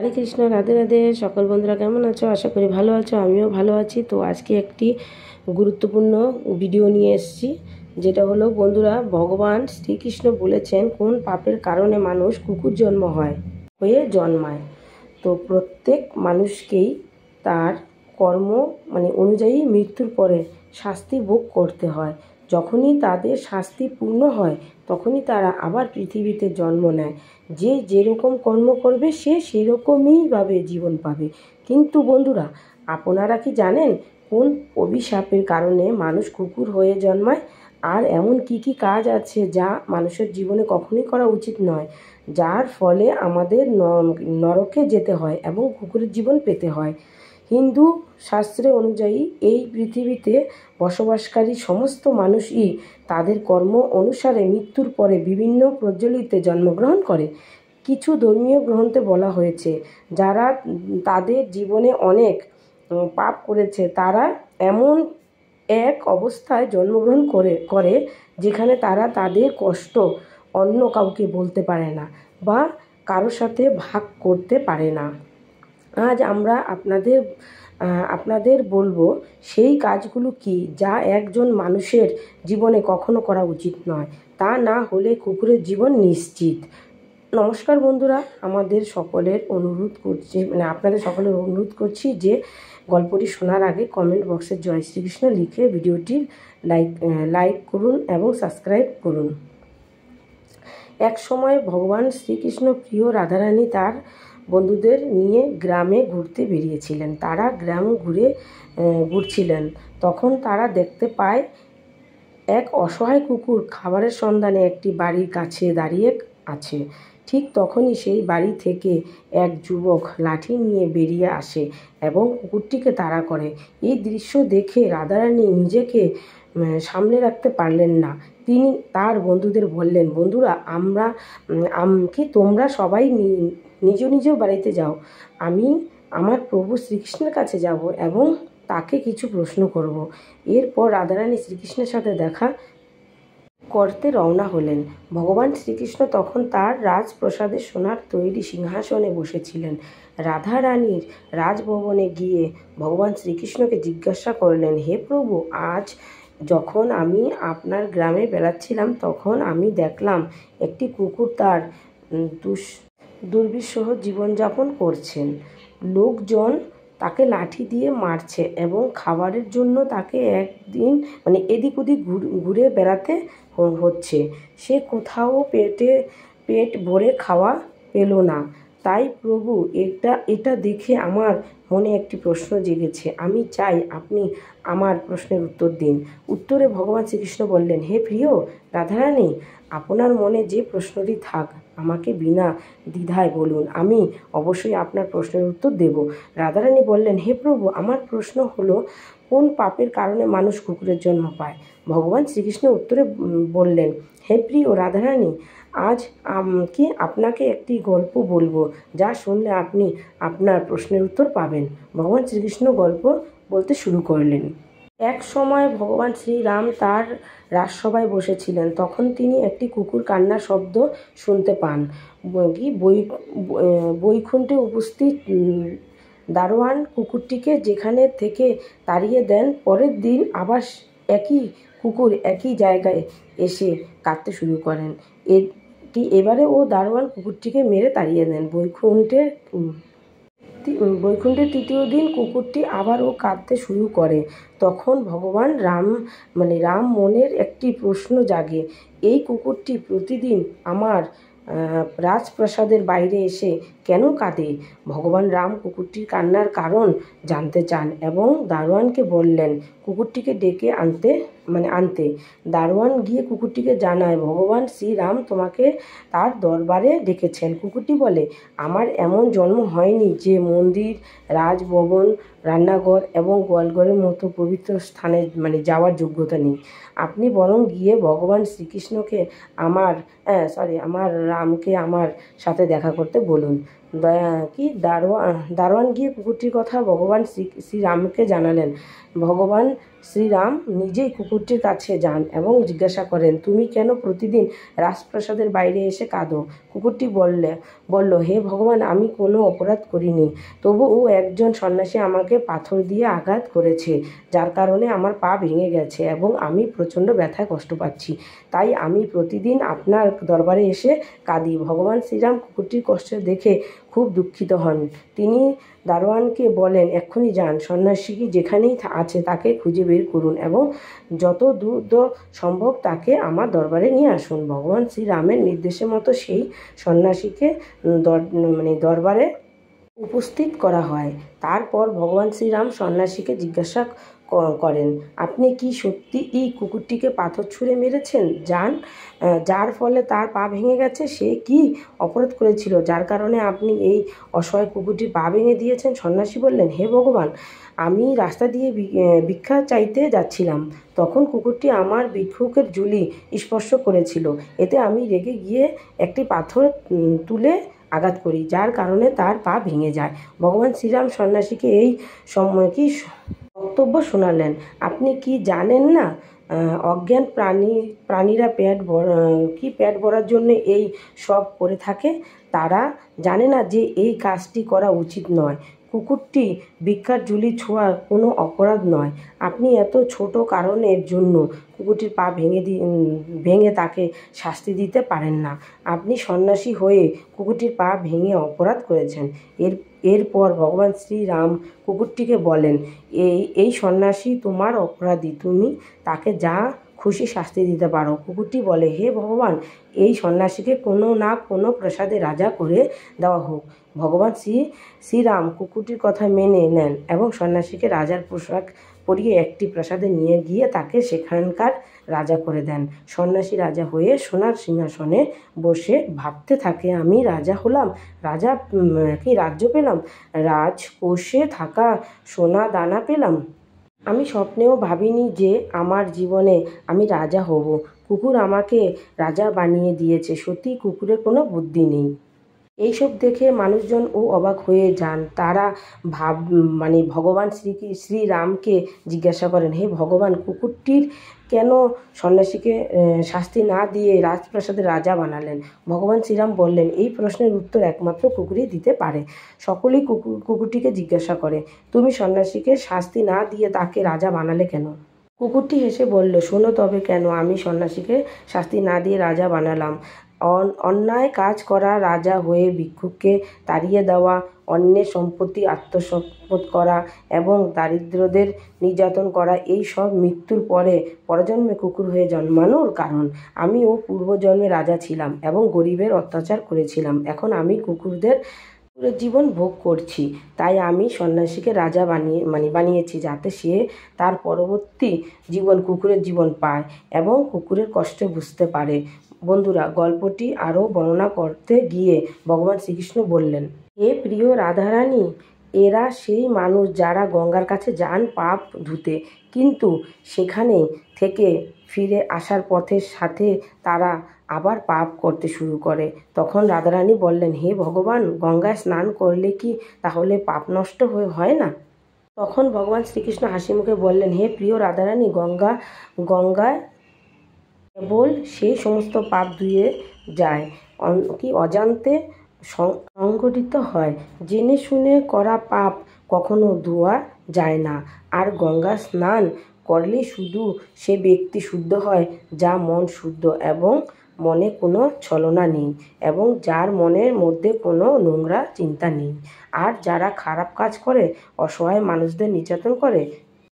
হরে কৃষ্ণ, রাধে রাধে। সকল বন্ধুরা কেমন আছো? আশা করি ভালো আছো, আমিও ভালো আছি। তো আজকে একটি গুরুত্বপূর্ণ ভিডিও নিয়ে এসেছি, যেটা হলো বন্ধুরা, ভগবান শ্রীকৃষ্ণ বলেছেন কোন পাপের কারণে মানুষ কুকুর হয়ে জন্মায়। তো প্রত্যেক মানুষকেই তার কর্ম অনুযায়ী মৃত্যুর পরে শাস্তি ভোগ করতে হয়। যখনই তাদের শাস্তি পূর্ণ হয় তখনই তারা আবার পৃথিবীতে জন্ম নেয়। যে যেরকম কর্ম করবে সে সেরকমইভাবে জীবন পাবে। কিন্তু বন্ধুরা, আপনারা কি জানেন কোন অভিশাপের কারণে মানুষ কুকুর হয়ে জন্মায়? আর এমন কি কি কাজ আছে যা মানুষের জীবনে কখনোই করা উচিত নয়, যার ফলে আমাদের নরকে যেতে হয় এবং কুকুরের জীবন পেতে হয়? হিন্দু শাস্ত্রে অনুযায়ী এই পৃথিবীতে বসবাসকারী সমস্ত মানুষই তাদের কর্ম অনুসারে মৃত্যুর পরে বিভিন্ন প্রজ্বলিতে জন্মগ্রহণ করে। কিছু ধর্মীয় গ্রন্থে বলা হয়েছে, যারা তাদের জীবনে অনেক পাপ করেছে তারা এমন এক অবস্থায় জন্মগ্রহণ করে যেখানে তারা তাদের কষ্ট অন্য কাউকে বলতে পারে না বা কারোর সাথে ভাগ করতে পারে না। আজ আমরা আপনাদের বলবো সেই কাজগুলো কি, যা একজন মানুষের জীবনে কখনো করা উচিত নয়। তা না হলে কুকুরের জীবন নিশ্চিত। নমস্কার বন্ধুরা, আপনাদের সকলের অনুরোধ করছি যে গল্পটি শোনার আগে কমেন্ট বক্সে জয় শ্রীকৃষ্ণ লিখে ভিডিওটির লাইক করুন এবং সাবস্ক্রাইব করুন। এক সময় ভগবান শ্রীকৃষ্ণ প্রিয় রাধারানী তার বন্ধুদের নিয়ে গ্রামে ঘুরতে বেরিয়েছিলেন। তারা গ্রাম ঘুরছিলেন, তখন তারা দেখতে পায় এক অসহায় কুকুর খাবারের সন্ধানে একটি বাড়ির কাছে দাঁড়িয়ে আছে। ঠিক তখনই সেই বাড়ি থেকে এক যুবক লাঠি নিয়ে বেরিয়ে আসে এবং কুকুরটিকে তাড়া করে। এই দৃশ্য দেখে রাধারানী নিজেকে সামলে রাখতে পারলেন না। তিনি তার বন্ধুদের বললেন, বন্ধুরা, তোমরা সবাই নিজ নিজ বাড়িতে যাও, আমি আমার প্রভু শ্রীকৃষ্ণের কাছে যাব এবং তাকে কিছু প্রশ্ন করব। এরপর রাধারানী শ্রীকৃষ্ণের সাথে দেখা করতে রওনা হলেন। ভগবান শ্রীকৃষ্ণ তখন তার রাজপ্রাসাদে সোনার তৈরি সিংহাসনে বসেছিলেন। রাধারানীর রাজভবনে গিয়ে ভগবান শ্রীকৃষ্ণকে জিজ্ঞাসা করলেন, হে প্রভু, আজ যখন আমি আপনার গ্রামে বেড়াচ্ছিলাম তখন আমি দেখলাম একটি কুকুর তার দুর্বিষহ জীবনযাপন করছেন। লোকজন তাকে লাঠি দিয়ে মারছে এবং খাবারের জন্য তাকে এদিক ওদিক ঘুরে বেড়াতে হচ্ছে। সে কোথাও পেট ভরে খাওয়া পেল না। তাই প্রভু, এটা দেখে আমার মনে একটি প্রশ্ন জেগেছে। আমি চাই আপনি আমার প্রশ্নের উত্তর দিন। উত্তরে ভগবান শ্রীকৃষ্ণ বললেন, হে প্রিয় রাধারানী, আপনার মনে যে প্রশ্নটি থাক আমাকে বিনা দ্বিধায় বলুন, আমি অবশ্যই আপনার প্রশ্নের উত্তর দেব। রাধারানী বললেন, হে প্রভু, আমার প্রশ্ন হলো, কোন পাপের কারণে মানুষ কুকুরের জন্ম পায়? ভগবান শ্রীকৃষ্ণ উত্তরে বললেন, হে প্রিয় রাধারানী, আজ আপনাকে একটি গল্প বলবো, যা শুনলে আপনি আপনার প্রশ্নের উত্তর পাবেন। ভগবান শ্রীকৃষ্ণ গল্প বলতে শুরু করলেন। এক সময় ভগবান শ্রীরাম তার রাজসভায় বসেছিলেন। তখন তিনি একটি কুকুর কান্নার শব্দ শুনতে পান। বৈকুণ্ঠে উপস্থিত দারোয়ান কুকুরটিকে যেখানে থেকে তাড়িয়ে দেন। পরের দিন আবার একই কুকুর একই জায়গায় এসে কাঁদতে শুরু করেন। এবারে দারোয়ান কুকুরটিকে মেরে তাড়িয়ে দেন। বৈকুণ্ঠের তৃতীয় দিন কুকুরটি আবারও কাঁদতে শুরু করে। তখন ভগবান রাম মনের একটি প্রশ্ন জাগে, এই কুকুরটি প্রতিদিন আমার রাজপ্রাসাদের বাইরে এসে কেন কাঁদে? ভগবান রাম কুকুরটির কান্নার কারণ জানতে চান এবং দারোয়ানকে বললেন কুকুরটিকে ডেকে আনতে। দারোয়ান গিয়ে কুকুরটিকে জানায়, ভগবান শ্রীরাম তোমাকে তার দরবারে ডেকেছেন। কুকুরটি বলে, আমার এমন জন্ম হয়নি যে মন্দির, রাজভবন, রান্নাঘর এবং গোয়ালঘরের মতো পবিত্র স্থানে যাওয়ার যোগ্যতা নেই। আপনি বরং গিয়ে ভগবান শ্রীকৃষ্ণকে আমার রামকে আমার সাথে দেখা করতে বলুন। দারোয়ান গিয়ে কুকুরটির কথা ভগবান শ্রীরামকে জানালেন। ভগবান শ্রীরাম নিজেই কুকুরটির কাছে যান এবং জিজ্ঞাসা করেন, তুমি কেন প্রতিদিন রাজপ্রাসাদের বাইরে এসে কাঁদো? কুকুরটি বলল, হে ভগবান, আমি কোনো অপরাধ করিনি, তবুও একজন সন্ন্যাসী আমাকে পাথর দিয়ে আঘাত করেছে, যার কারণে আমার পা ভেঙে গেছে এবং আমি প্রচণ্ড ব্যথায় কষ্ট পাচ্ছি। তাই আমি প্রতিদিন আপনার দরবারে এসে কাঁদি। ভগবান শ্রীরাম কুকুরটির কষ্ট দেখে খুব দুঃখিত হন। তিনি দারোয়ানকে বলেন, এক্ষুনি যান, সন্ন্যাসী যেখানেই আছে তাকে খুঁজে বের করুন এবং যত দ্রুত সম্ভব তাকে আমার দরবারে নিয়ে আসুন। ভগবান শ্রীরামের নির্দেশের মতো সেই সন্ন্যাসীকে দরবারে উপস্থিত করা হয়। তারপর ভগবান শ্রীরাম সন্ন্যাসীকে জিজ্ঞাসা করেন, আপনি কি সত্যি এই কুকুরটিকে পাথর ছুঁড়ে মেরেছেন, যার ফলে তার পা ভেঙে গেছে? সে কি অপরাধ করেছিল যার কারণে আপনি এই অসহায় কুকুরটির পা ভেঙে দিয়েছেন? সন্ন্যাসী বললেন, হে ভগবান, আমি রাস্তা দিয়ে ভিক্ষা চাইতে যাচ্ছিলাম, তখন কুকুরটি আমার ভিক্ষুকের ঝুলি স্পর্শ করেছিল। এতে আমি রেগে গিয়ে একটি পাথর তুলে আঘাত করি, যার কারণে তার পা ভেঙে যায়। ভগবান শ্রীরাম সন্ন্যাসীকে এই বক্তব্য শোনালেন। আপনি কি জানেন না, অজ্ঞান প্রাণীরা পেট ভরার জন্য এই সব করে থাকে? তারা জানে না যে এই কাজটি করা উচিত নয়। কুকুরটি ভিক্ষার ঝুলি ছোঁয়া কোনো অপরাধ নয়। আপনি এত ছোট কারণের জন্য কুকুরটির পা ভেঙে তাকে শাস্তি দিতে পারেন না। আপনি সন্ন্যাসী হয়ে কুকুরটির পা ভেঙে অপরাধ করেছেন। এরপর ভগবান শ্রীরাম কুকুরটিকে বলেন, এই সন্ন্যাসী তোমার অপরাধী, তুমি তাকে যা খুশি শাস্তি দিতে পারো। কুকুরটি বলে, হে ভগবান, এই সন্ন্যাসীকে কোনো না কোনো প্রাসাদে রাজা করে দেওয়া হোক। ভগবান শ্রীরাম কুকুরটির কথা মেনে নেন এবং সন্ন্যাসীকে রাজার পোশাক পরিয়ে একটি প্রাসাদে নিয়ে গিয়ে তাকে সেখানকার রাজা করে দেন। সন্ন্যাসী রাজা হয়ে সোনার সিংহাসনে বসে ভাবতে থাকে, আমি রাজা হলাম, রাজ্য পেলাম, রাজকোষে থাকা সোনা দানা পেলাম। আমি স্বপ্নেও ভাবিনি যে আমার জীবনে আমি রাজা হব। কুকুর আমাকে রাজা বানিয়ে দিয়েছে। সত্যি কুকুরের কোনো বুদ্ধি নেই। এইসব দেখে মানুষজনও অবাক হয়ে যান। তারা ভগবান শ্রীরামকে জিজ্ঞাসা করেন, হে ভগবান, কুকুরটির কেন সন্ন্যাসীকে শাস্তি না দিয়ে রাজপ্রাসাদের রাজা বানালেন? ভগবান শ্রীরাম বললেন, এই প্রশ্নের উত্তর একমাত্র কুকুরই দিতে পারে। সকলেই কুকুরটিকে জিজ্ঞাসা করে, তুমি সন্ন্যাসীকে শাস্তি না দিয়ে তাকে রাজা বানালে কেন? কুকুরটি হেসে বলল, শোনো তবে কেন আমি সন্ন্যাসীকে শাস্তি না দিয়ে রাজা বানালাম। অন্যায় কাজ করা, রাজা হয়ে ভিক্ষুককে তাড়িয়ে দেওয়া, অন্যের সম্পত্তি আত্মসাৎ করা এবং দারিদ্রদের নির্যাতন করা, এই সব মৃত্যুর পরজন্মে কুকুর হয়ে জন্মানোর কারণ। আমিও পূর্বজন্মে রাজা ছিলাম এবং গরিবের অত্যাচার করেছিলাম। এখন আমি কুকুরের জীবন ভোগ করছি। তাই আমি সন্ন্যাসীকে রাজা বানিয়েছি, যাতে সে তার পরবর্তী জীবন কুকুরের জীবন পায় এবং কুকুরের কষ্ট বুঝতে পারে। বন্ধুরা, গল্পটি আরও বর্ণনা করতে গিয়ে ভগবান শ্রীকৃষ্ণ বললেন, হে প্রিয় রাধারানী, এরা সেই মানুষ যারা গঙ্গার কাছে যান পাপ ধুতে, কিন্তু সেখানে থেকে ফিরে আসার পথের সাথে তারা আবার পাপ করতে শুরু করে। তখন রাধারানী বললেন, হে ভগবান, গঙ্গায় স্নান করলে কি তাহলে পাপ নষ্ট হয় না? তখন ভগবান শ্রীকৃষ্ণ হাসি মুখে বললেন, হে প্রিয় রাধারানী, গঙ্গায় কেবল সেই সমস্ত পাপ ধুয়ে যায় অজান্তে সংঘটিত হয়। জেনে শুনে করা পাপ কখনো ধোয়া যায় না। আর গঙ্গা স্নান করলে শুধু সে ব্যক্তি শুদ্ধ হয় যা মন শুদ্ধ এবং মনে কোনো ছলনা নেই এবং যার মনের মধ্যে কোনো নোংরা চিন্তা নেই। আর যারা খারাপ কাজ করে, অসহায় মানুষদের নির্যাতন করে,